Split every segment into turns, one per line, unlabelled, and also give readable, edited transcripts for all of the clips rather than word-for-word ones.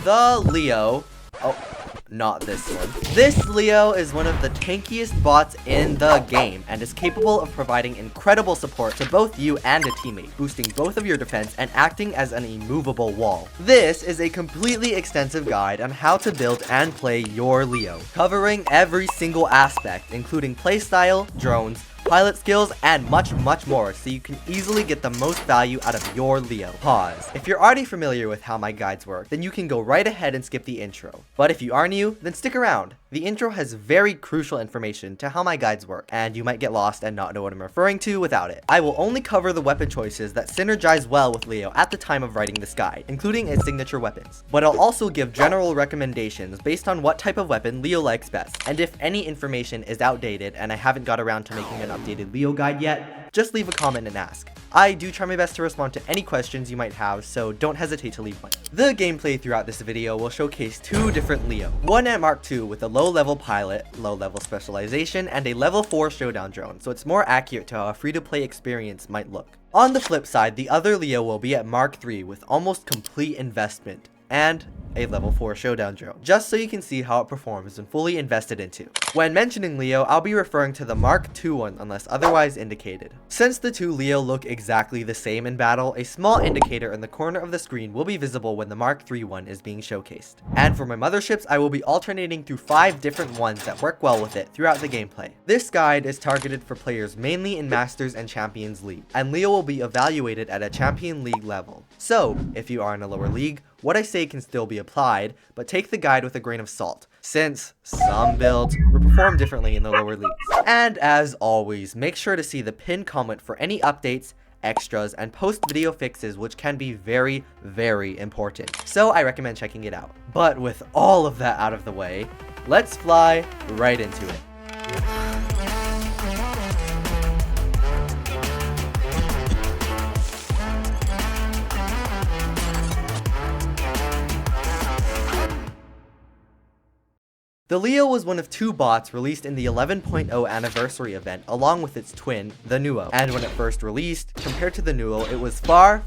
the LIO. Oh, not this one. This LIO is one of the tankiest bots in the game and is capable of providing incredible support to both you and a teammate, boosting both of your defense and acting as an immovable wall. This is a completely extensive guide on how to build and play your LIO, covering every single aspect, including playstyle, drones, pilot skills, and much more, so you can easily get the most value out of your LIO. Pause. If you're already familiar with how my guides work, then you can go right ahead and skip the intro. But if you are new, then stick around. The intro has very crucial information to how my guides work, and you might get lost and not know what I'm referring to without it. I will only cover the weapon choices that synergize well with LIO at the time of writing this guide, including its signature weapons. But I'll also give general recommendations based on what type of weapon LIO likes best, and if any information is outdated and I haven't got around to making an updated LIO guide yet, just leave a comment and ask. I do try my best to respond to any questions you might have, so don't hesitate to leave one. The gameplay throughout this video will showcase two different LIO. One at Mark II with a low-level pilot, low-level specialization, and a level 4 showdown drone, so it's more accurate to how a free-to-play experience might look. On the flip side, the other LIO will be at Mark III with almost complete investment, and a level 4 showdown drone, just so you can see how it performs when fully invested into. When mentioning LIO, I'll be referring to the Mark II one unless otherwise indicated. Since the two LIO look exactly the same in battle, a small indicator in the corner of the screen will be visible when the Mark III one is being showcased. And for my motherships, I will be alternating through 5 different ones that work well with it throughout the gameplay. This guide is targeted for players mainly in Masters and Champions League, and LIO will be evaluated at a Champion League level. So, if you are in a lower league, what I say can still be applied, but take the guide with a grain of salt, since some builds will perform differently in the lower leagues. And as always, make sure to see the pinned comment for any updates, extras, and post-video fixes, which can be very important. So I recommend checking it out. But with all of that out of the way, let's fly right into it. The LIO was one of 2 bots released in the 11.0 anniversary event along with its twin, the Nuo. And when it first released, compared to the Nuo, it was far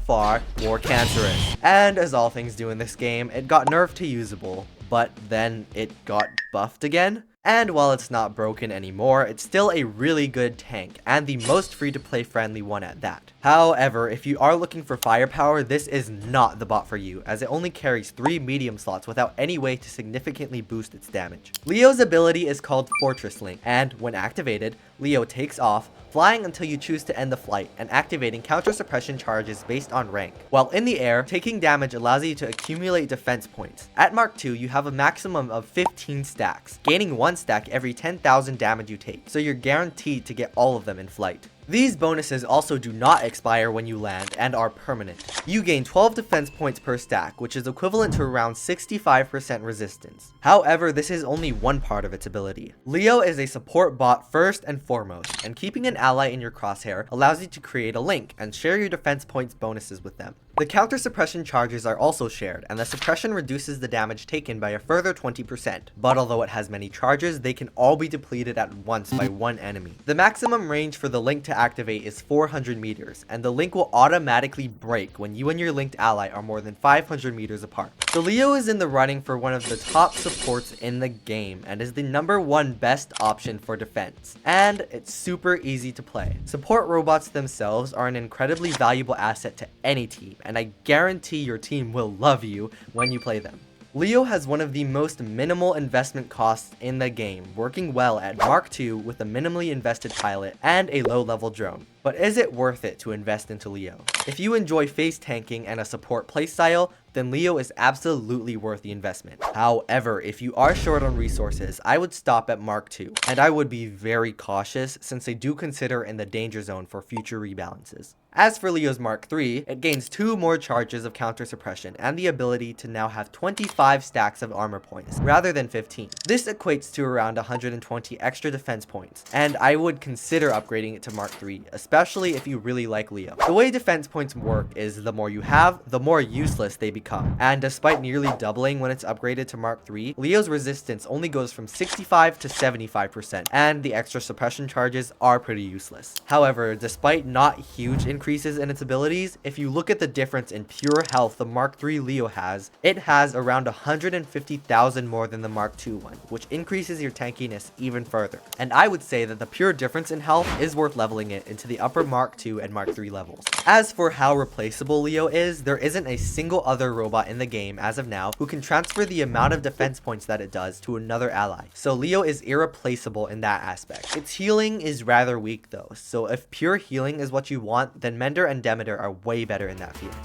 more cancerous. And as all things do in this game, it got nerfed to usable, but then it got buffed again. And while it's not broken anymore, it's still a really good tank, and the most free-to-play friendly one at that. However, if you are looking for firepower, this is not the bot for you, as it only carries 3 medium slots without any way to significantly boost its damage. LIO's ability is called Fortress Link, and when activated, LIO takes off, flying until you choose to end the flight, and activating counter suppression charges based on rank. While in the air, taking damage allows you to accumulate defense points. At Mark II, you have a maximum of 15 stacks, gaining 1 stack every 10,000 damage you take, so you're guaranteed to get all of them in flight. These bonuses also do not expire when you land and are permanent. You gain 12 defense points per stack, which is equivalent to around 65% resistance. However, this is only one part of its ability. LIO is a support bot first and foremost, and keeping an ally in your crosshair allows you to create a link and share your defense points bonuses with them. The counter suppression charges are also shared, and the suppression reduces the damage taken by a further 20%, but although it has many charges, they can all be depleted at once by one enemy. The maximum range for the link to activate is 400 meters, and the link will automatically break when you and your linked ally are more than 500 meters apart. The LIO is in the running for one of the top supports in the game, and is the #1 best option for defense, and it's super easy to play. Support robots themselves are an incredibly valuable asset to any team, and I guarantee your team will love you when you play them. LIO has one of the most minimal investment costs in the game, working well at Mark II with a minimally invested pilot and a low-level drone. But is it worth it to invest into LIO? If you enjoy face tanking and a support playstyle, then LIO is absolutely worth the investment. However, if you are short on resources, I would stop at Mark II, and I would be very cautious since they do consider in the danger zone for future rebalances. As for LIO's Mark III, it gains 2 more charges of counter suppression and the ability to now have 25 stacks of armor points rather than 15. This equates to around 120 extra defense points, and I would consider upgrading it to Mark III, especially especially if you really like Leo. The way defense points work is the more you have, the more useless they become. And despite nearly doubling when it's upgraded to Mark III, Leo's resistance only goes from 65 to 75%, and the extra suppression charges are pretty useless. However, despite not huge increases in its abilities, if you look at the difference in pure health the Mark III Leo has, it has around 150,000 more than the Mark II one, which increases your tankiness even further. And I would say that the pure difference in health is worth leveling it into the upper Mark II and Mark III levels. As for how replaceable Leo is, there isn't a single other robot in the game as of now who can transfer the amount of defense points that it does to another ally. So Leo is irreplaceable in that aspect. Its healing is rather weak though, so if pure healing is what you want, then Mender and Demeter are way better in that field.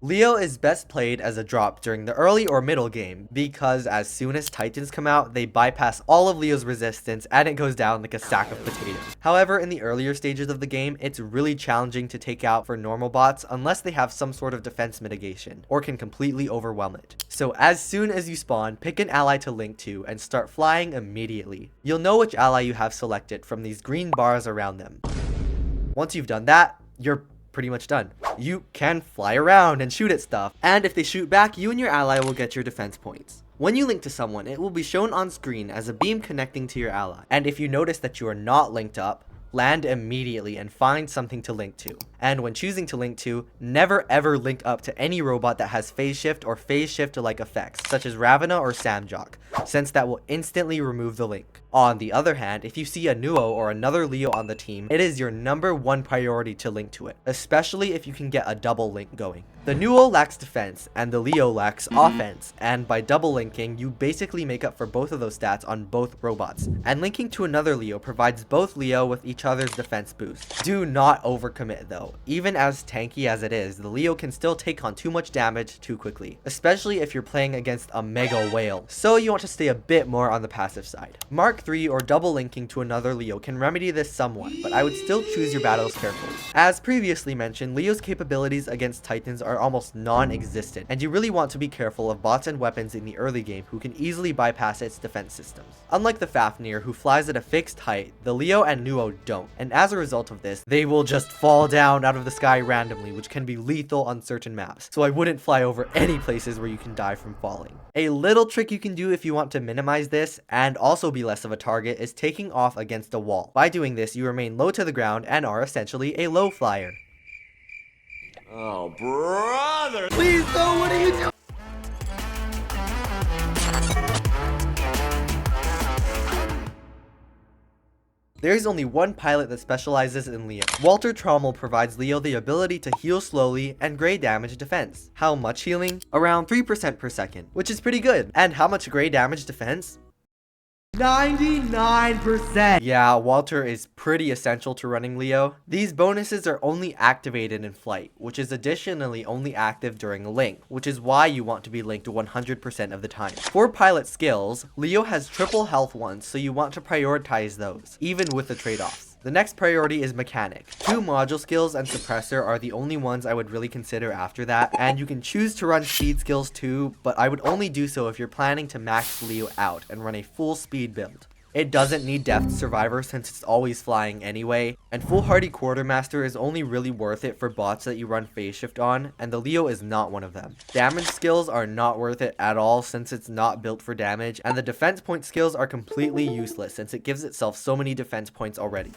Leo is best played as a drop during the early or middle game, because as soon as Titans come out, they bypass all of Leo's resistance and it goes down like a sack of potatoes. However, in the earlier stages of the game, it's really challenging to take out for normal bots unless they have some sort of defense mitigation, or can completely overwhelm it. So as soon as you spawn, pick an ally to link to and start flying immediately. You'll know which ally you have selected from these green bars around them. Once you've done that, you're pretty much done. You can fly around and shoot at stuff, and if they shoot back, you and your ally will get your defense points. When you link to someone, it will be shown on screen as a beam connecting to your ally, and if you notice that you are not linked up, land immediately and find something to link to. And when choosing to link to, never ever link up to any robot that has phase shift or phase shift like effects, such as Ravana or Samjock, since that will instantly remove the link. On the other hand, if you see a Nuo or another Leo on the team, it is your #1 priority to link to it, especially if you can get a double link going. The Nuo lacks defense and the Leo lacks offense, and by double linking, you basically make up for both of those stats on both robots. And linking to another Leo provides both Leo with each other's defense boost. Do not overcommit though. Even as tanky as it is, the Leo can still take on too much damage too quickly, especially if you're playing against a mega whale, so you want to stay a bit more on the passive side. Mark III or double linking to another Leo can remedy this somewhat, but I would still choose your battles carefully. As previously mentioned, Leo's capabilities against Titans are almost non-existent, and you really want to be careful of bots and weapons in the early game who can easily bypass its defense systems. Unlike the Fafnir, who flies at a fixed height, the Leo and Nuo don't, and as a result of this, they will just fall down out of the sky randomly, which can be lethal on certain maps, so I wouldn't fly over any places where you can die from falling. A little trick you can do if you want to minimize this, and also be less of a target, is taking off against a wall. By doing this, you remain low to the ground and are essentially a low flyer.
Oh, brother!
Please, no, what are you doing? There is only one pilot that specializes in Leo. Walter Trommel provides Leo the ability to heal slowly and gray damage defense. How much healing? Around 3% per second, which is pretty good. And how much gray damage defense? 99%! Yeah, Walter is pretty essential to running Leo. These bonuses are only activated in flight, which is additionally only active during a link, which is why you want to be linked 100% of the time. For pilot skills, Leo has triple health ones, so you want to prioritize those, even with the trade-offs. The next priority is mechanic. 2 module skills and suppressor are the only ones I would really consider after that, and you can choose to run speed skills too, but I would only do so if you're planning to max Leo out and run a full speed build. It doesn't need Depth Survivor since it's always flying anyway, and Foolhardy Quartermaster is only really worth it for bots that you run phase shift on, and the Leo is not one of them. Damage skills are not worth it at all since it's not built for damage, and the defense point skills are completely useless since it gives itself so many defense points already.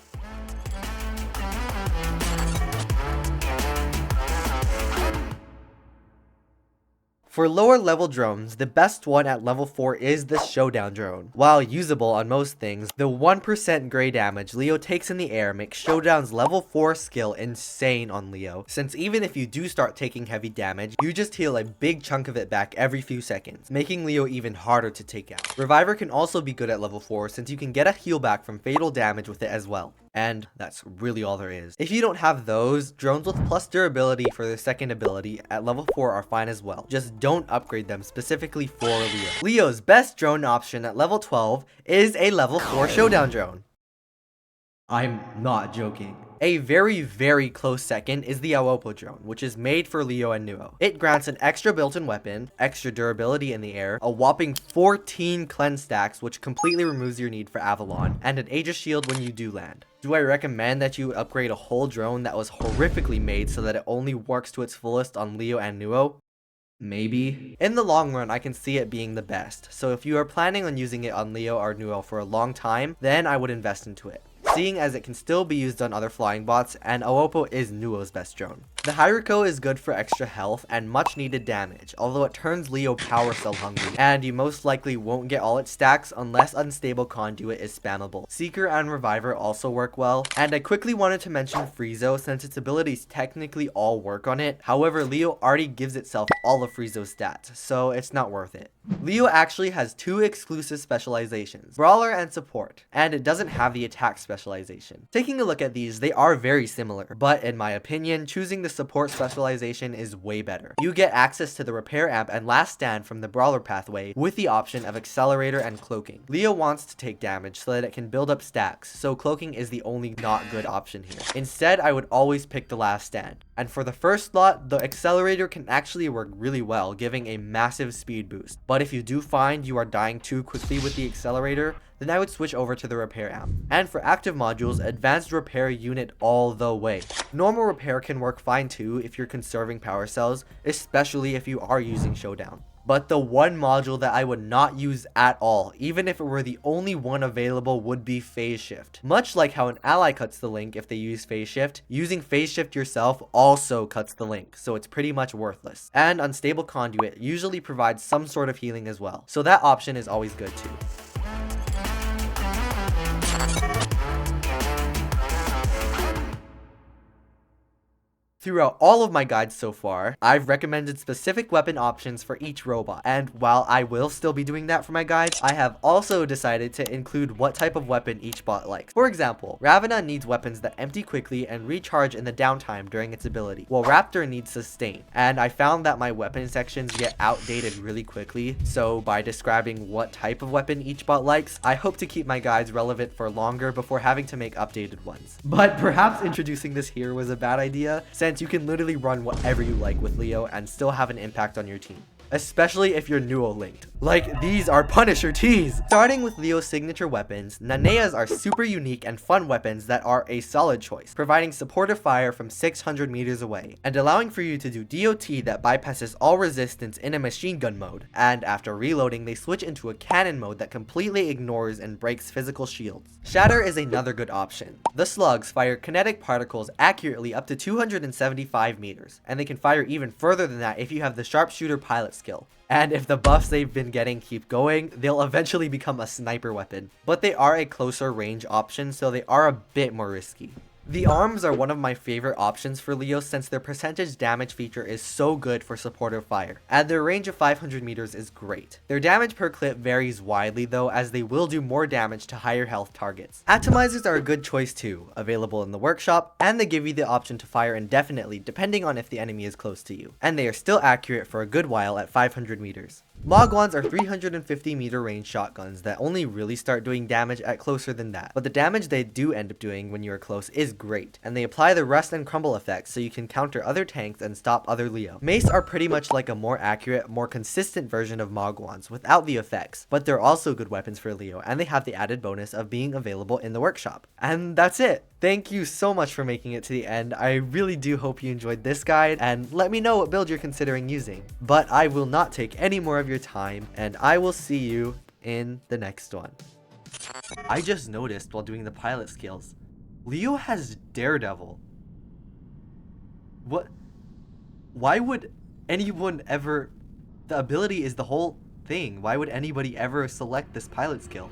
For lower level drones, the best one at level 4 is the Showdown drone. While usable on most things, the 1% gray damage Leo takes in the air makes Showdown's level 4 skill insane on Leo, since even if you do start taking heavy damage, you just heal a big chunk of it back every few seconds, making Leo even harder to take out. Reviver can also be good at level 4 since you can get a heal back from fatal damage with it as well. And that's really all there is. If you don't have those, drones with plus durability for their second ability at level 4 are fine as well. Just don't upgrade them specifically for Leo. Leo's best drone option at level 12 is a level 4 Showdown drone. I'm not joking. A very close second is the Aopo drone, which is made for Leo and Nuo. It grants an extra built-in weapon, extra durability in the air, a whopping 14 cleanse stacks, which completely removes your need for Avalon, and an Aegis shield when you do land. Do I recommend that you upgrade a whole drone that was horrifically made so that it only works to its fullest on Leo and Nuo? Maybe. In the long run, I can see it being the best, so if you are planning on using it on Leo or Nuo for a long time, then I would invest into it, seeing as it can still be used on other flying bots, and Aopo is Nuo's best drone. The Haruko is good for extra health and much needed damage, although it turns Leo power cell hungry, and you most likely won't get all its stacks unless Unstable Conduit is spammable. Seeker and Reviver also work well, and I quickly wanted to mention Friezo since its abilities technically all work on it. However, Leo already gives itself all of Friezo's stats, so it's not worth it. Leo actually has 2 exclusive specializations, Brawler and Support, and it doesn't have the attack specialization. Taking a look at these, they are very similar, but in my opinion, choosing the Support specialization is way better. You get access to the Repair Amp and Last Stand from the Brawler pathway with the option of Accelerator and Cloaking. Leo wants to take damage so that it can build up stacks, so Cloaking is the only not good option here. Instead, I would always pick the Last Stand. And for the first slot, the Accelerator can actually work really well, giving a massive speed boost. But if you do find you are dying too quickly with the Accelerator, then I would switch over to the Repair Amp. And for active modules, Advanced Repair Unit all the way. Normal Repair can work fine too if you're conserving power cells, especially if you are using Showdown. But the one module that I would not use at all, even if it were the only one available, would be Phase Shift. Much like how an ally cuts the link if they use Phase Shift, using Phase Shift yourself also cuts the link, so it's pretty much worthless. And Unstable Conduit usually provides some sort of healing as well, so that option is always good too. Throughout all of my guides so far, I've recommended specific weapon options for each robot, and while I will still be doing that for my guides, I have also decided to include what type of weapon each bot likes. For example, Ravana needs weapons that empty quickly and recharge in the downtime during its ability, while Raptor needs sustain, and I found that my weapon sections get outdated really quickly, so by describing what type of weapon each bot likes, I hope to keep my guides relevant for longer before having to make updated ones. But perhaps introducing this here was a bad idea, since you can literally run whatever you like with Leo and still have an impact on your team, especially if you're Nuo linked. Like, these are Punisher tees! Starting with Leo's signature weapons, Naneas are super unique and fun weapons that are a solid choice, providing supportive fire from 600 meters away, and allowing for you to do DOT that bypasses all resistance in a machine gun mode, and after reloading they switch into a cannon mode that completely ignores and breaks physical shields. Shatter is another good option. The slugs fire kinetic particles accurately up to 275 meters, and they can fire even further than that if you have the sharpshooter pilot skill. And if the buffs they've been getting keep going, they'll eventually become a sniper weapon. But they are a closer range option, so they are a bit more risky. The arms are one of my favorite options for Leo since their percentage damage feature is so good for supportive fire, and their range of 500 meters is great. Their damage per clip varies widely though, as they will do more damage to higher health targets. Atomizers are a good choice too, available in the workshop, and they give you the option to fire indefinitely depending on if the enemy is close to you, and they are still accurate for a good while at 500 meters. Mogwans are 350 meter range shotguns that only really start doing damage at closer than that, but the damage they do end up doing when you are close is great, and they apply the rust and crumble effects so you can counter other tanks and stop other Leo. Mace are pretty much like a more accurate, more consistent version of Mogwans without the effects, but they're also good weapons for Leo, and they have the added bonus of being available in the workshop. And that's it! Thank you so much for making it to the end. I really do hope you enjoyed this guide, and let me know what build you're considering using. But I will not take any more of your time, and I will see you in the next one. I just noticed while doing the pilot skills, Leo has Daredevil. What? Why would anyone ever... The ability is the whole thing. Why would anybody ever select this pilot skill?